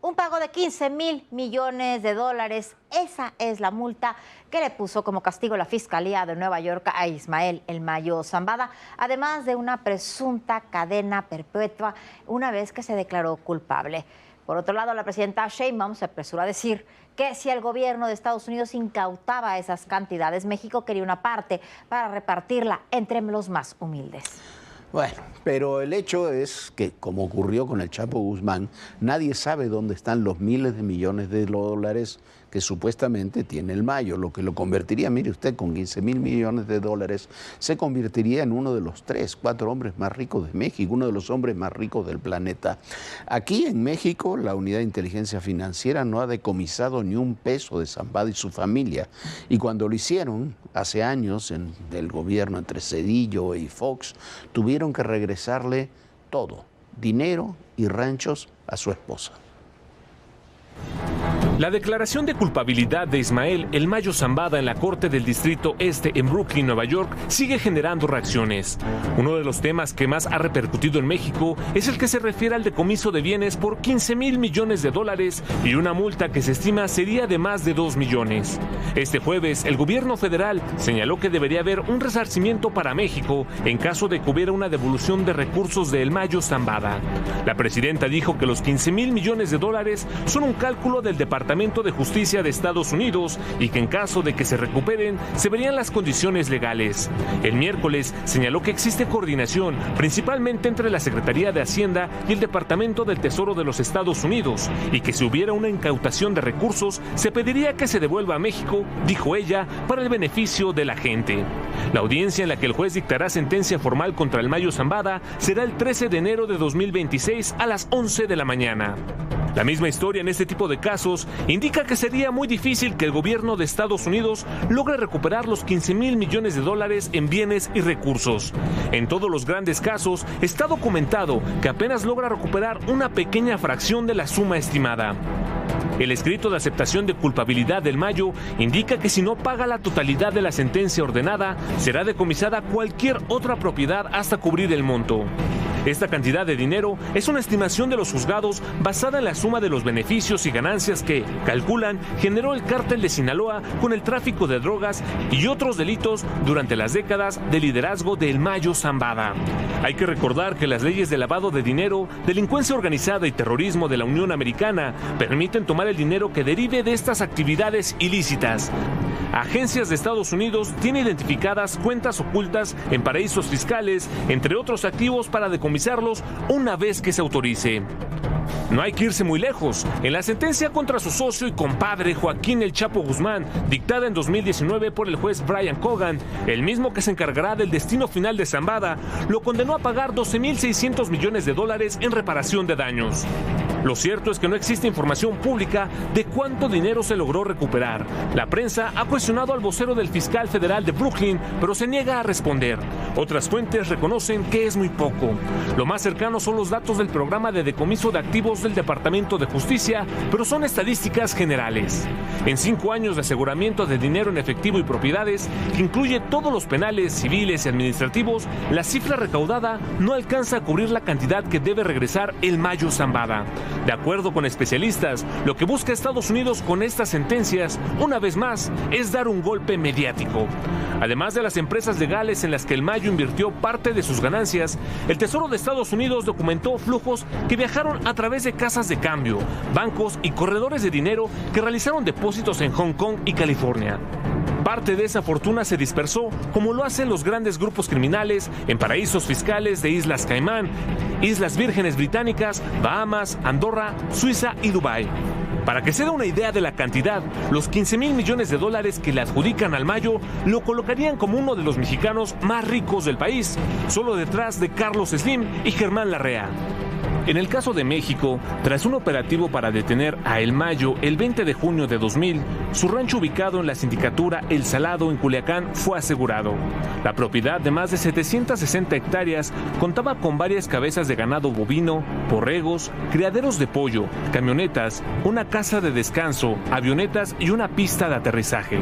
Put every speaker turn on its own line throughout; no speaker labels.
un pago de 15,000 millones de dólares. Esa es la multa que le puso como castigo la Fiscalía de Nueva York a Ismael El Mayo Zambada, además de una presunta cadena perpetua una vez que se declaró culpable. Por otro lado, la presidenta Sheinbaum se apresuró a decir que si el gobierno de Estados Unidos incautaba esas cantidades, México quería una parte para repartirla entre los más humildes.
Bueno, pero el hecho es que, como ocurrió con el Chapo Guzmán, nadie sabe dónde están los miles de millones de dólares que supuestamente tiene el Mayo, lo que lo convertiría, mire usted, con 15,000 millones de dólares, se convertiría en uno de los 3, 4 hombres más ricos de México, uno de los hombres más ricos del planeta. Aquí en México, la Unidad de Inteligencia Financiera no ha decomisado ni un peso de Zambada y su familia. Y cuando lo hicieron, hace años, del gobierno entre Zedillo y Fox, tuvieron que regresarle todo, dinero y ranchos, a su esposa.
La declaración de culpabilidad de Ismael El Mayo Zambada en la Corte del Distrito Este en Brooklyn, Nueva York, sigue generando reacciones. Uno de los temas que más ha repercutido en México es el que se refiere al decomiso de bienes por 15,000 millones de dólares y una multa que se estima sería de más de 2 millones. Este jueves, el gobierno federal señaló que debería haber un resarcimiento para México en caso de que hubiera una devolución de recursos de El Mayo Zambada. La presidenta dijo que los 15,000 millones de dólares son un cálculo del Departamento de Justicia de Estados Unidos y que en caso de que se recuperen, se verían las condiciones legales. El miércoles señaló que existe coordinación, principalmente entre la Secretaría de Hacienda y el Departamento del Tesoro de los Estados Unidos, y que si hubiera una incautación de recursos, se pediría que se devuelva a México, dijo ella, para el beneficio de la gente. La audiencia en la que el juez dictará sentencia formal contra El Mayo Zambada será el 13 de enero de 2026 a las 11 de la mañana. La misma historia en este tipo de casos indica que sería muy difícil que el gobierno de Estados Unidos logre recuperar los 15,000 millones de dólares en bienes y recursos. En todos los grandes casos está documentado que apenas logra recuperar una pequeña fracción de la suma estimada. El escrito de aceptación de culpabilidad del Mayo indica que si no paga la totalidad de la sentencia ordenada, será decomisada cualquier otra propiedad hasta cubrir el monto. Esta cantidad de dinero es una estimación de los juzgados basada en la suma de los beneficios y ganancias que, calculan, generó el cártel de Sinaloa con el tráfico de drogas y otros delitos durante las décadas de liderazgo de El Mayo Zambada. Hay que recordar que las leyes de lavado de dinero, delincuencia organizada y terrorismo de la Unión Americana permiten tomar el dinero que derive de estas actividades ilícitas. Agencias de Estados Unidos tienen identificadas cuentas ocultas en paraísos fiscales, entre otros activos, para decomisarlos una vez que se autorice. No hay que irse muy lejos. En la sentencia contra su socio y compadre Joaquín El Chapo Guzmán, dictada en 2019 por el juez Brian Cogan, el mismo que se encargará del destino final de Zambada, lo condenó a pagar 12,600 millones de dólares en reparación de daños. Lo cierto es que no existe información pública de cuánto dinero se logró recuperar. La prensa ha cuestionado al vocero del fiscal federal de Brooklyn, pero se niega a responder. Otras fuentes reconocen que es muy poco. Lo más cercano son los datos del programa de decomiso de activos del Departamento de Justicia, pero son estadísticas generales. En 5 años de aseguramiento de dinero en efectivo y propiedades, que incluye todos los penales, civiles y administrativos, la cifra recaudada no alcanza a cubrir la cantidad que debe regresar El Mayo Zambada. De acuerdo con especialistas, lo que busca Estados Unidos con estas sentencias, una vez más, es dar un golpe mediático. Además de las empresas legales en las que El Mayo invirtió parte de sus ganancias, el Tesoro de Estados Unidos documentó flujos que viajaron a través de casas de cambio, bancos y corredores de dinero que realizaron depósitos en Hong Kong y California. Parte de esa fortuna se dispersó, como lo hacen los grandes grupos criminales, en paraísos fiscales de Islas Caimán, Islas Vírgenes Británicas, Bahamas, Andorra, Suiza y Dubái. Para que se dé una idea de la cantidad, los 15,000 millones de dólares que le adjudican al Mayo lo colocarían como uno de los mexicanos más ricos del país, solo detrás de Carlos Slim y Germán Larrea. En el caso de México, tras un operativo para detener a El Mayo el 20 de junio de 2000, su rancho ubicado en la sindicatura El Salado en Culiacán fue asegurado. La propiedad de más de 760 hectáreas contaba con varias cabezas de ganado bovino, borregos, criaderos de pollo, camionetas, una casa de descanso, avionetas y una pista de aterrizaje.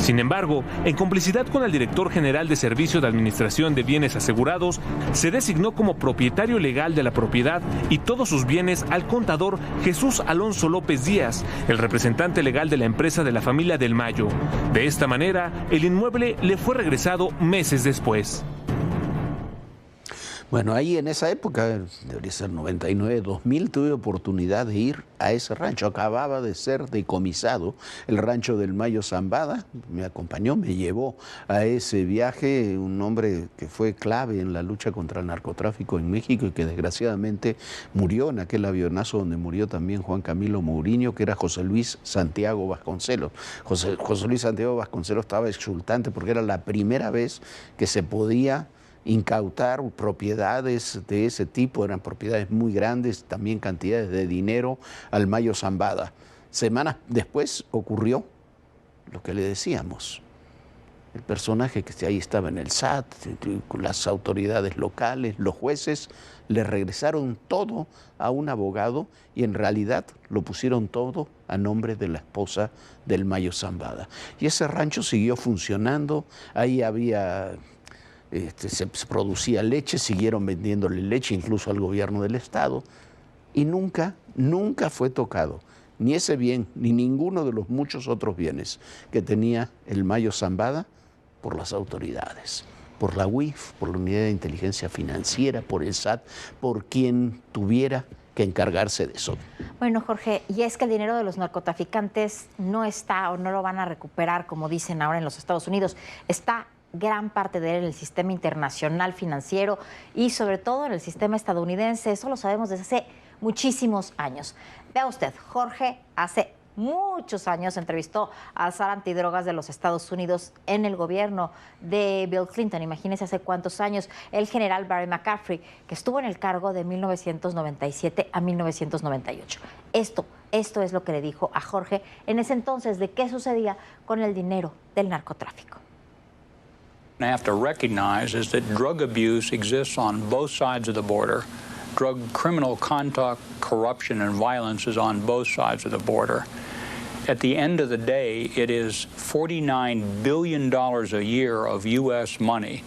Sin embargo, en complicidad con el director general de Servicio de Administración de Bienes Asegurados, se designó como propietario legal de la propiedad y todos sus bienes al contador Jesús Alonso López Díaz, el representante legal de la empresa de la familia del Mayo. De esta manera, el inmueble le fue regresado meses después.
Bueno, ahí en esa época, debería ser 99, 2000, tuve oportunidad de ir a ese rancho. Acababa de ser decomisado el rancho del Mayo Zambada. Me acompañó, me llevó a ese viaje un hombre que fue clave en la lucha contra el narcotráfico en México y que desgraciadamente murió en aquel avionazo donde murió también Juan Camilo Mourinho, que era José Luis Santiago Vasconcelos. José Luis Santiago Vasconcelos estaba exultante porque era la primera vez que se podía incautar propiedades de ese tipo, eran propiedades muy grandes, también cantidades de dinero al Mayo Zambada. Semanas después ocurrió lo que le decíamos. El personaje que ahí estaba en el SAT, las autoridades locales, los jueces, le regresaron todo a un abogado y en realidad lo pusieron todo a nombre de la esposa del Mayo Zambada. Y ese rancho siguió funcionando, ahí había... se producía leche, siguieron vendiéndole leche incluso al gobierno del estado y nunca fue tocado ni ese bien ni ninguno de los muchos otros bienes que tenía el Mayo Zambada por las autoridades, por la UIF, por la Unidad de Inteligencia Financiera, por el SAT, por quien tuviera que encargarse de eso.
Bueno, Jorge, y es que el dinero de los narcotraficantes no está o no lo van a recuperar, como dicen ahora en los Estados Unidos, está gran parte de él en el sistema internacional financiero y sobre todo en el sistema estadounidense. Eso lo sabemos desde hace muchísimos años. Vea usted, Jorge hace muchos años entrevistó al zar antidrogas de los Estados Unidos en el gobierno de Bill Clinton. Imagínense hace cuántos años, el general Barry McCaffrey, que estuvo en el cargo de 1997 a 1998. Esto es lo que le dijo a Jorge en ese entonces de qué sucedía con el dinero del narcotráfico.
I have to recognize is that drug abuse exists on both sides of the border. Drug criminal conduct, corruption, and violence is on both sides of the border. At the end of the day, it is $49 billion a year of U.S. money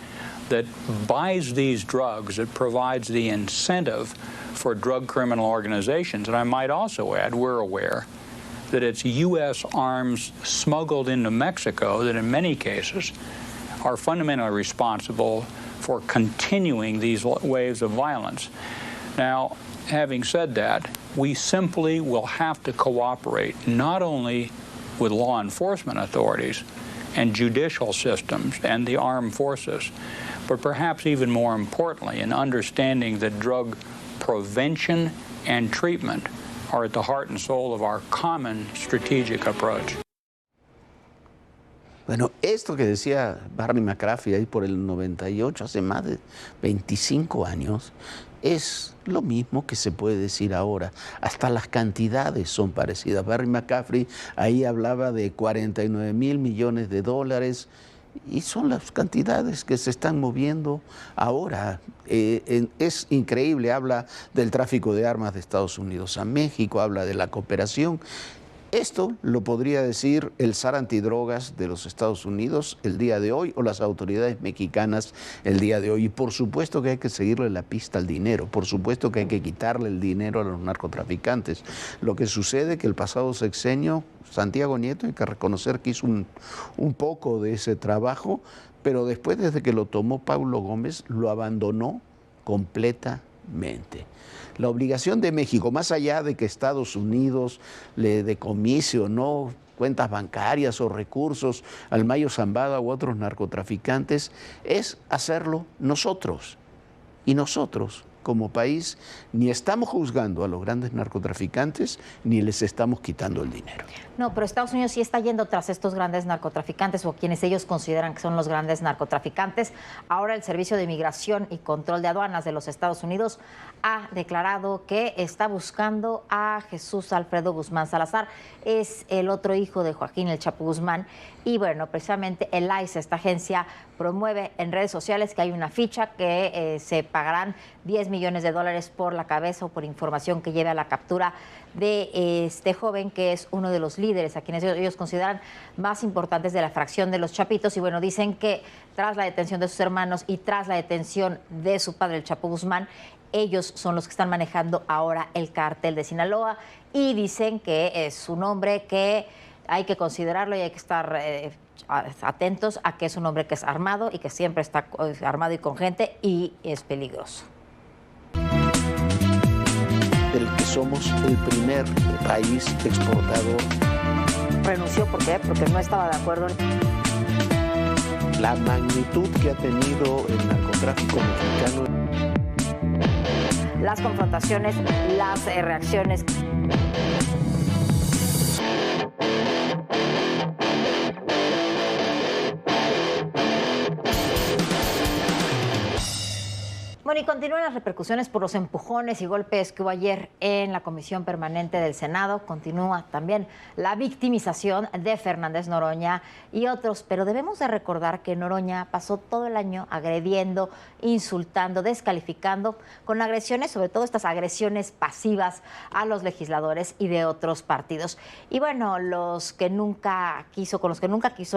that buys these drugs, that provides the incentive for drug criminal organizations. And I might also add, we're aware that it's U.S. arms smuggled into Mexico that in many cases are fundamentally responsible for continuing these waves of violence. Now, having said that, we simply will have to cooperate not only with law enforcement authorities and judicial systems and the armed forces, but perhaps even more importantly, in understanding that drug prevention and treatment are at the heart and soul of our common strategic approach.
Bueno, esto que decía Barry McCaffrey ahí por el 98, hace más de 25 años, es lo mismo que se puede decir ahora. Hasta las cantidades son parecidas. Barry McCaffrey ahí hablaba de 49 mil millones de dólares y son las cantidades que se están moviendo ahora. Es increíble, habla del tráfico de armas de Estados Unidos a México, habla de la cooperación. Esto lo podría decir el zar antidrogas de los Estados Unidos el día de hoy o las autoridades mexicanas el día de hoy. Y por supuesto que hay que seguirle la pista al dinero, por supuesto que hay que quitarle el dinero a los narcotraficantes. Lo que sucede es que el pasado sexenio, Santiago Nieto, hay que reconocer que hizo un poco de ese trabajo, pero después, desde que lo tomó Paulo Gómez, lo abandonó completamente. La obligación de México, más allá de que Estados Unidos le decomise o no cuentas bancarias o recursos al Mayo Zambada u otros narcotraficantes, es hacerlo nosotros. Y nosotros, como país, ni estamos juzgando a los grandes narcotraficantes, ni les estamos quitando el dinero.
No, pero Estados Unidos sí está yendo tras estos grandes narcotraficantes o quienes ellos consideran que son los grandes narcotraficantes. Ahora el Servicio de Migración y Control de Aduanas de los Estados Unidos ha declarado que está buscando a Jesús Alfredo Guzmán Salazar. Es el otro hijo de Joaquín El Chapo Guzmán. Y bueno, precisamente el ICE, esta agencia promueve en redes sociales que hay una ficha que se pagarán $10 millones por la cabeza o por información que lleve a la captura de este joven, que es uno de los líderes a quienes ellos consideran más importantes de la fracción de los Chapitos. Y bueno, dicen que tras la detención de sus hermanos y tras la detención de su padre, el Chapo Guzmán, ellos son los que están manejando ahora el cártel de Sinaloa, y dicen que es un hombre que hay que considerarlo y hay que estar atentos a que es un hombre que es armado y que siempre está armado y con gente, y es peligroso.
Del que somos el primer país exportador.
Renunció, ¿por qué? Porque no estaba de acuerdo.
La magnitud que ha tenido el narcotráfico mexicano.
Las confrontaciones, las reacciones. Bueno, y continúan las repercusiones por los empujones y golpes que hubo ayer en la Comisión Permanente del Senado. Continúa también la victimización de Fernández Noroña y otros, pero debemos de recordar que Noroña pasó todo el año agrediendo, insultando, descalificando, con agresiones, sobre todo estas agresiones pasivas a los legisladores y de otros partidos. Y bueno, con los que nunca quiso,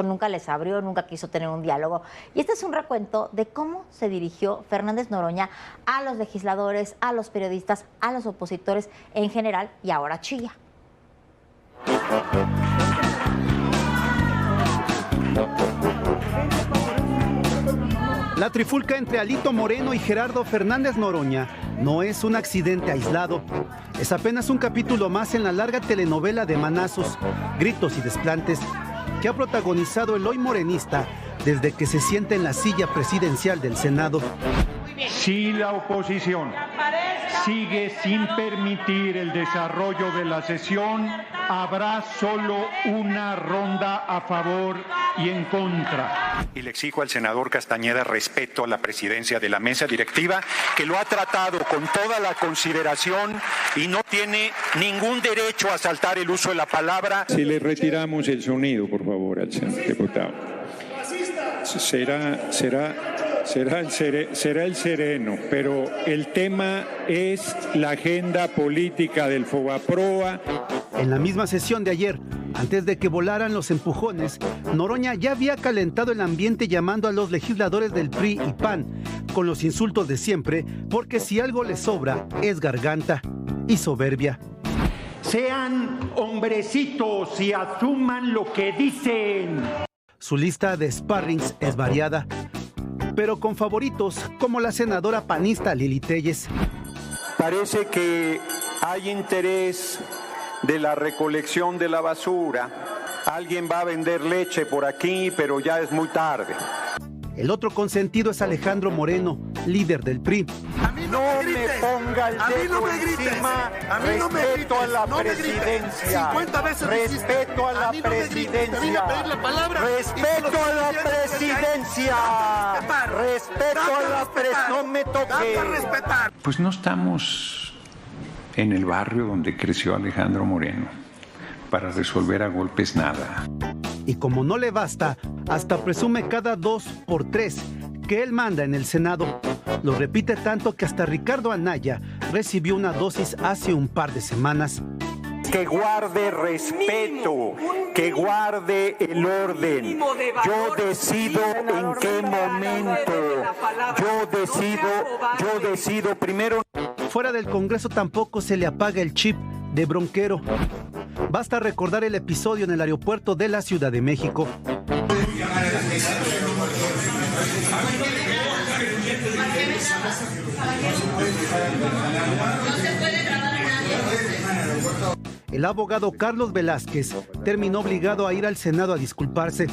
nunca les abrió, nunca quiso tener un diálogo. Y este es un recuento de cómo se dirigió Fernández Noroña a los legisladores, a los periodistas, a los opositores en general, y ahora chilla.
La trifulca entre Alito Moreno y Gerardo Fernández Noroña no es un accidente aislado. Es apenas un capítulo más en la larga telenovela de manazos, gritos y desplantes que ha protagonizado el hoy morenista desde que se sienta en la silla presidencial del Senado.
Si la oposición sigue sin permitir el desarrollo de la sesión, habrá solo una ronda a favor y en contra.
Y le exijo al senador Castañeda respeto a la presidencia de la mesa directiva, que lo ha tratado con toda la consideración y no tiene ningún derecho a saltar el uso de la palabra.
Si le retiramos el sonido, por favor, al señor diputado. Será el sereno, pero el tema es la agenda política del Fobaproa.
En la misma sesión de ayer, antes de que volaran los empujones, Noroña ya había calentado el ambiente llamando a los legisladores del PRI y PAN con los insultos de siempre, porque si algo les sobra es garganta y soberbia.
Sean hombrecitos y asuman lo que dicen.
Su lista de sparrings es variada, pero con favoritos como la senadora panista Lili Téllez.
Parece que hay interés de la recolección de la basura. Alguien va a vender leche por aquí, pero ya es muy tarde.
El otro consentido es Alejandro Moreno, líder del PRI.
A mí no me ponga el dedo encima. Respeto a la presidencia. 50 veces respeto a la presidencia. Respeto a la presidencia. Respeto a la presidencia. No me toque.
Pues no estamos en el barrio donde creció Alejandro Moreno para resolver a golpes nada.
Y como no le basta, hasta presume cada 2 por 3 que él manda en el Senado. Lo repite tanto que hasta Ricardo Anaya recibió una dosis hace un par de semanas.
Que guarde respeto, que guarde el orden. Yo decido en qué momento. Yo decido primero.
Fuera del Congreso tampoco se le apaga el chip de bronquero. Basta recordar el episodio en el aeropuerto de la Ciudad de México. El abogado Carlos Velázquez terminó obligado a ir al Senado a disculparse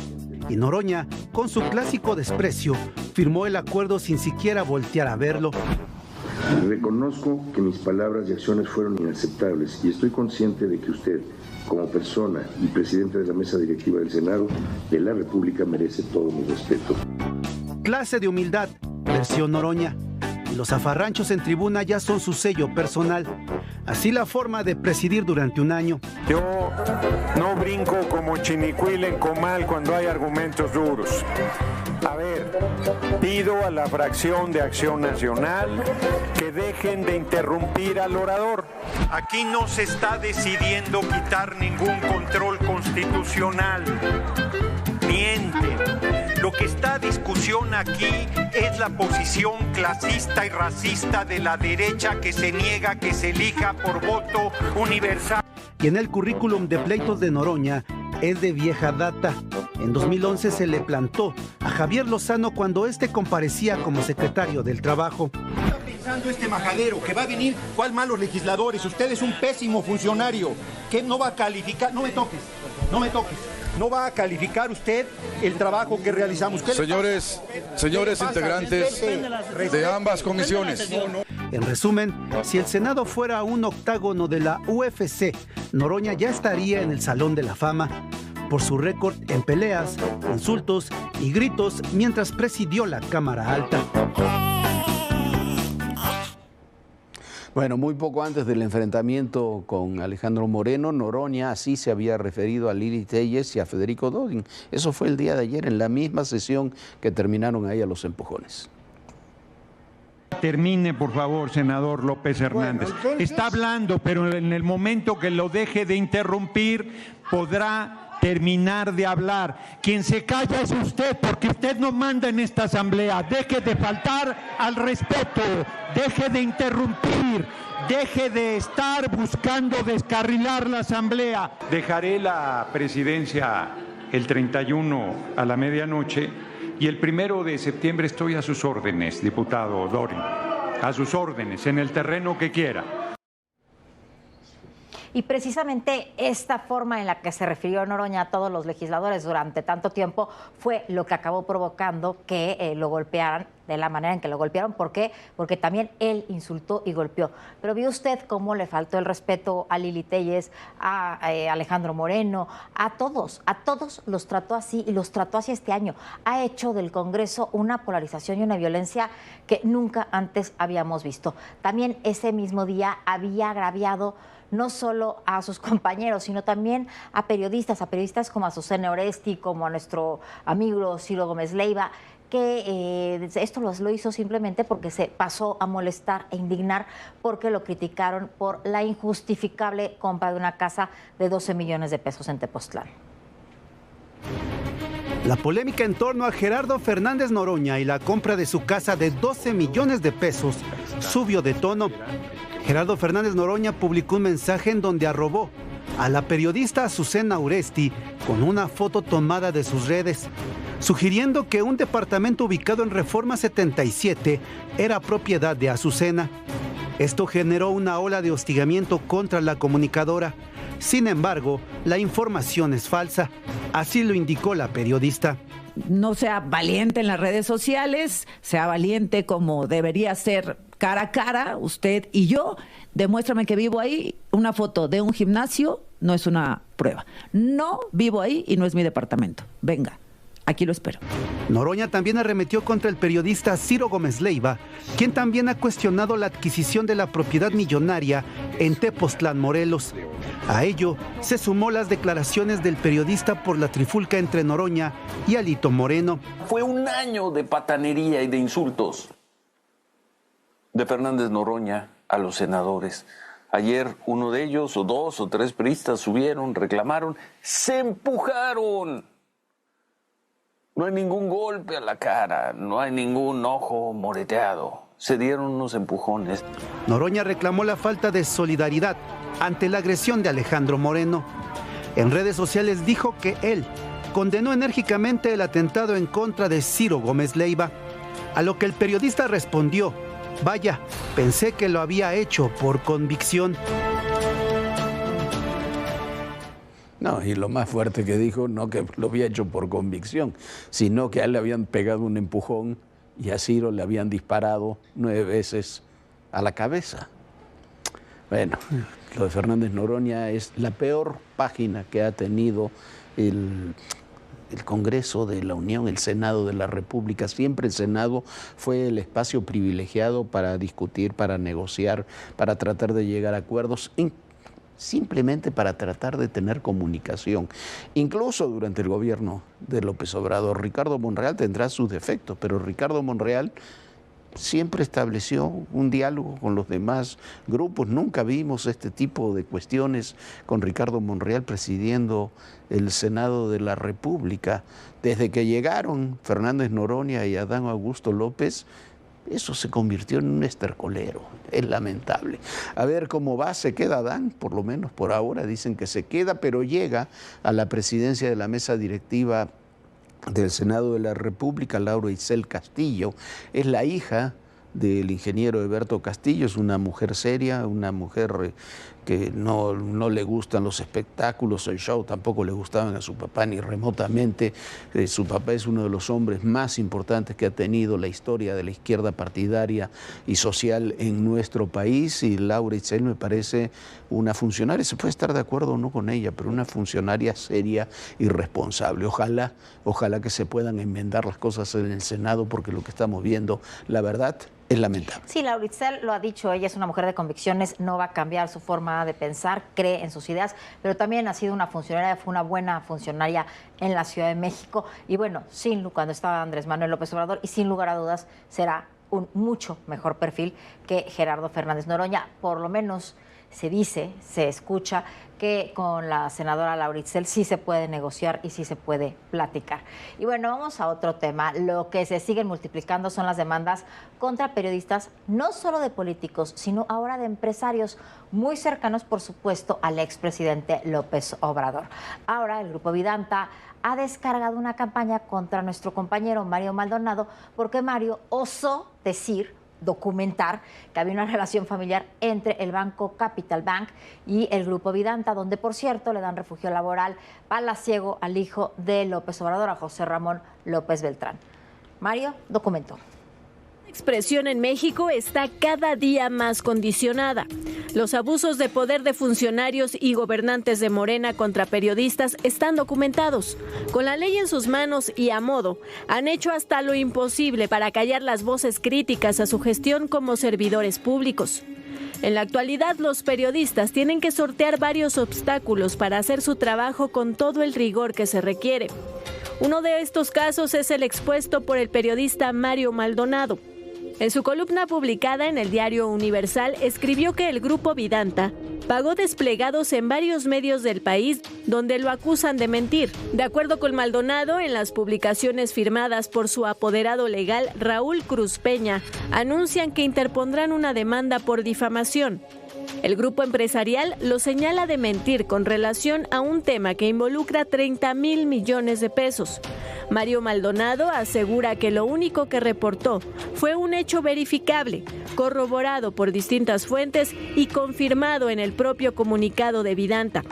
y Noroña, con su clásico desprecio, firmó el acuerdo sin siquiera voltear a verlo.
Reconozco que mis palabras y acciones fueron inaceptables y estoy consciente de que usted, como persona y presidente de la mesa directiva del Senado de la República, merece todo mi respeto.
Clase de humildad, versión Noroña. Y los zafarranchos en tribuna ya son su sello personal. así la forma de presidir durante un año.
Yo no brinco como chinicuil en comal cuando hay argumentos duros. A ver, pido a la fracción de Acción Nacional que dejen de interrumpir al orador. Aquí no se está decidiendo quitar ningún control constitucional. Mienten. Lo que está a discusión aquí es la posición clasista y racista de la derecha que se niega a que se elija por voto universal.
Y en el currículum de pleitos de Noroña es de vieja data. En 2011 se le plantó a Javier Lozano cuando este comparecía como secretario del Trabajo.
¿Qué está pensando este majadero? ¿Que va a venir? ¿Cuál malos legisladores? Usted es un pésimo funcionario. ¿Qué no va a calificar? No me toques, no me toques. No va a calificar usted el trabajo que realizamos.
Señores integrantes de ambas comisiones.
En resumen, si el Senado fuera un octágono de la UFC, Noroña ya estaría en el Salón de la Fama por su récord en peleas, insultos y gritos mientras presidió la Cámara Alta.
Bueno, muy poco antes del enfrentamiento con Alejandro Moreno, Noroña así se había referido a Lili Téllez y a Federico Dorin. Eso fue el día de ayer, en la misma sesión que terminaron ahí a los empujones.
Termine, por favor, senador López Hernández. Bueno, entonces... Está hablando, pero en el momento que lo deje de interrumpir, podrá terminar de hablar. Quien se calla es usted, porque usted no manda en esta asamblea. Deje de faltar al respeto, deje de interrumpir, deje de estar buscando descarrilar la asamblea. Dejaré la presidencia el 31 a la medianoche y el 1 de septiembre estoy a sus órdenes, diputado Dorin, a sus órdenes, en el terreno que quiera.
Y precisamente esta forma en la que se refirió Noroña a todos los legisladores durante tanto tiempo fue lo que acabó provocando que lo golpearan de la manera en que lo golpearon. ¿Por qué? Porque también él insultó y golpeó. Pero vio usted cómo le faltó el respeto a Lili Téllez, a Alejandro Moreno, a todos los trató así y los trató así este año. Ha hecho del Congreso una polarización y una violencia que nunca antes habíamos visto. También ese mismo día había agraviado no solo a sus compañeros, sino también a periodistas como Azucena Oresti, como a nuestro amigo Ciro Gómez Leiva, que esto lo hizo simplemente porque se pasó a molestar e indignar porque lo criticaron por la injustificable compra de una casa de 12 millones de pesos en Tepoztlán.
La polémica en torno a Gerardo Fernández Noroña y la compra de su casa de 12 millones de pesos subió de tono. Gerardo Fernández Noroña publicó un mensaje en donde arrobó a la periodista Azucena Oresti con una foto tomada de sus redes, sugiriendo que un departamento ubicado en Reforma 77 era propiedad de Azucena. Esto generó una ola de hostigamiento contra la comunicadora. Sin embargo, la información es falsa, así lo indicó la periodista.
No sea valiente en las redes sociales, sea valiente como debería ser cara a cara, usted y yo. Demuéstrame que vivo ahí. Una foto de un gimnasio no es una prueba. No vivo ahí y no es mi departamento. Venga, aquí lo espero.
Noroña también arremetió contra el periodista Ciro Gómez Leiva, quien también ha cuestionado la adquisición de la propiedad millonaria en Tepoztlán, Morelos. A ello se sumó las declaraciones del periodista por la trifulca entre Noroña y Alito Moreno.
Fue un año de patanería y de insultos de Fernández Noroña a los senadores. Ayer uno de ellos, o 2 o 3 priistas subieron, reclamaron, se empujaron. No hay ningún golpe a la cara, no hay ningún ojo moreteado. Se dieron unos empujones.
Noroña reclamó la falta de solidaridad ante la agresión de Alejandro Moreno. En redes sociales dijo que él condenó enérgicamente el atentado en contra de Ciro Gómez Leiva, a lo que el periodista respondió: vaya, pensé que lo había hecho por convicción.
No, y lo más fuerte que dijo, no que lo había hecho por convicción, sino que a él le habían pegado un empujón y a Ciro le habían disparado 9 veces a la cabeza. Bueno, lo de Fernández Noroña es la peor página que ha tenido el Congreso de la Unión, el Senado de la República. Siempre el Senado fue el espacio privilegiado para discutir, para negociar, para tratar de llegar a acuerdos, simplemente para tratar de tener comunicación. Incluso durante el gobierno de López Obrador, Ricardo Monreal tendrá sus defectos, pero Ricardo Monreal siempre estableció un diálogo con los demás grupos. Nunca vimos este tipo de cuestiones con Ricardo Monreal presidiendo el Senado de la República. Desde que llegaron Fernández Noroña y Adán Augusto López, eso se convirtió en un estercolero. Es lamentable. A ver cómo va, se queda Adán, por lo menos por ahora dicen que se queda, pero llega a la presidencia de la mesa directiva del Senado de la República, Laura Itzel Castillo. Es la hija del ingeniero Eberto Castillo, es una mujer seria, una mujer que no le gustan los espectáculos, el show, tampoco le gustaban a su papá ni remotamente. Su papá es uno de los hombres más importantes que ha tenido la historia de la izquierda partidaria y social en nuestro país, y Laura Itzel me parece una funcionaria, se puede estar de acuerdo o no con ella, pero una funcionaria seria y responsable. Ojalá que se puedan enmendar las cosas en el Senado, porque lo que estamos viendo, la verdad, es lamentable.
Sí, Laura Itzel lo ha dicho, ella es una mujer de convicciones, no va a cambiar su forma de pensar, cree en sus ideas, pero también ha sido una funcionaria, fue una buena funcionaria en la Ciudad de México, y bueno, cuando estaba Andrés Manuel López Obrador, y sin lugar a dudas será un mucho mejor perfil que Gerardo Fernández Noroña. Por lo menos se dice, se escucha que con la senadora Laura Itzel sí se puede negociar y sí se puede platicar. Y bueno, vamos a otro tema. Lo que se siguen multiplicando son las demandas contra periodistas, no solo de políticos, sino ahora de empresarios muy cercanos, por supuesto, al expresidente López Obrador. Ahora el Grupo Vidanta ha descargado una campaña contra nuestro compañero Mario Maldonado, porque Mario osó documentar que había una relación familiar entre el banco Capital Bank y el Grupo Vidanta, donde, por cierto, le dan refugio laboral palaciego al hijo de López Obrador, a José Ramón López Beltrán. Mario documentó.
La expresión en México está cada día más condicionada. Los abusos de poder de funcionarios y gobernantes de Morena contra periodistas están documentados. Con la ley en sus manos y a modo, han hecho hasta lo imposible para callar las voces críticas a su gestión como servidores públicos. En la actualidad, los periodistas tienen que sortear varios obstáculos para hacer su trabajo con todo el rigor que se requiere. Uno de estos casos es el expuesto por el periodista Mario Maldonado. En su columna publicada en el diario Universal, escribió que el Grupo Vidanta pagó desplegados en varios medios del país donde lo acusan de mentir. De acuerdo con Maldonado, en las publicaciones firmadas por su apoderado legal, Raúl Cruz Peña, anuncian que interpondrán una demanda por difamación. El grupo empresarial lo señala de mentir con relación a un tema que involucra 30,000 millones de pesos. Mario Maldonado asegura que lo único que reportó fue un hecho verificable, corroborado por distintas fuentes y confirmado en el propio comunicado de Vidanta.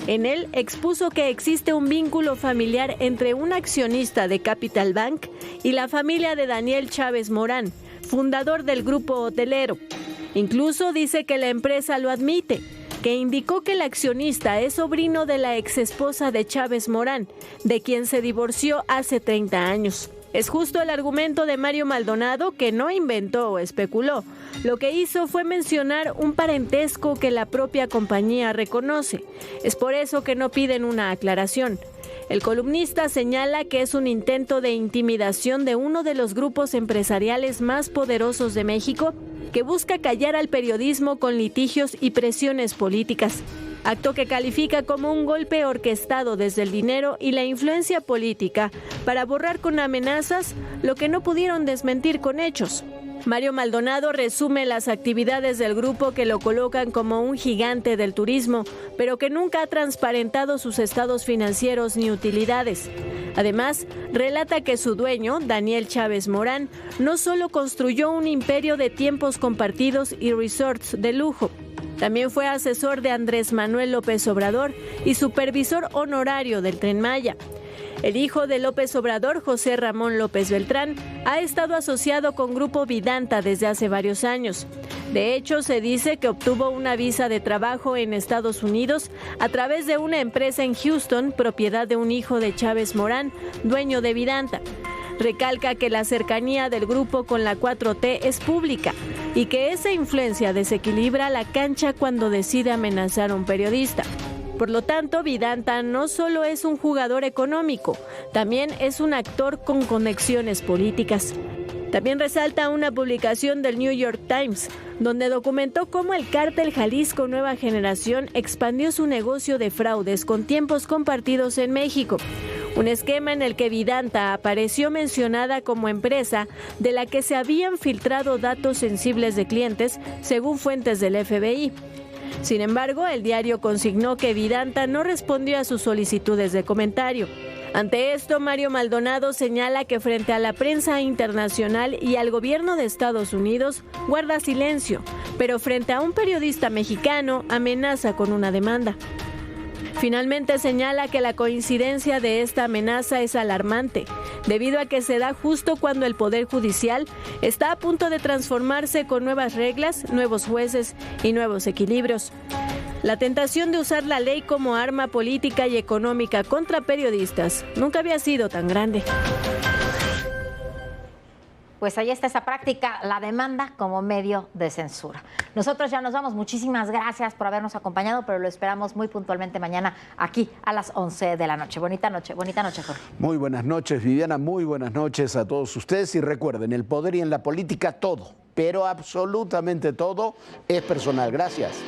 En él expuso que existe un vínculo familiar entre un accionista de Capital Bank y la familia de Daniel Chávez Morán, fundador del grupo hotelero. Incluso dice que la empresa lo admite, que indicó que el accionista es sobrino de la exesposa de Chávez Morán, de quien se divorció hace 30 años. Es justo el argumento de Mario Maldonado, que no inventó o especuló. Lo que hizo fue mencionar un parentesco que la propia compañía reconoce. Es por eso que no piden una aclaración. El columnista señala que es un intento de intimidación de uno de los grupos empresariales más poderosos de México, que busca callar al periodismo con litigios y presiones políticas, acto que califica como un golpe orquestado desde el dinero y la influencia política para borrar con amenazas lo que no pudieron desmentir con hechos. Mario Maldonado resume las actividades del grupo que lo colocan como un gigante del turismo, pero que nunca ha transparentado sus estados financieros ni utilidades. Además, relata que su dueño, Daniel Chávez Morán, no solo construyó un imperio de tiempos compartidos y resorts de lujo, también fue asesor de Andrés Manuel López Obrador y supervisor honorario del Tren Maya. El hijo de López Obrador, José Ramón López Beltrán, ha estado asociado con Grupo Vidanta desde hace varios años. De hecho, se dice que obtuvo una visa de trabajo en Estados Unidos a través de una empresa en Houston, propiedad de un hijo de Chávez Morán, dueño de Vidanta. Recalca que la cercanía del grupo con la 4T es pública y que esa influencia desequilibra la cancha cuando decide amenazar a un periodista. Por lo tanto, Vidanta no solo es un jugador económico, también es un actor con conexiones políticas. También resalta una publicación del New York Times, donde documentó cómo el cártel Jalisco Nueva Generación expandió su negocio de fraudes con tiempos compartidos en México. Un esquema en el que Vidanta apareció mencionada como empresa de la que se habían filtrado datos sensibles de clientes, según fuentes del FBI. Sin embargo, el diario consignó que Vidanta no respondió a sus solicitudes de comentario. Ante esto, Mario Maldonado señala que frente a la prensa internacional y al gobierno de Estados Unidos guarda silencio, pero frente a un periodista mexicano amenaza con una demanda. Finalmente señala que la coincidencia de esta amenaza es alarmante, debido a que se da justo cuando el Poder Judicial está a punto de transformarse con nuevas reglas, nuevos jueces y nuevos equilibrios. La tentación de usar la ley como arma política y económica contra periodistas nunca había sido tan grande.
Pues ahí está esa práctica, la demanda como medio de censura. Nosotros ya nos vamos. Muchísimas gracias por habernos acompañado, pero lo esperamos muy puntualmente mañana aquí a las 11 de la noche. Bonita noche, Jorge.
Muy buenas noches, Viviana. Muy buenas noches a todos ustedes. Y recuerden, el poder y en la política todo, pero absolutamente todo es personal. Gracias.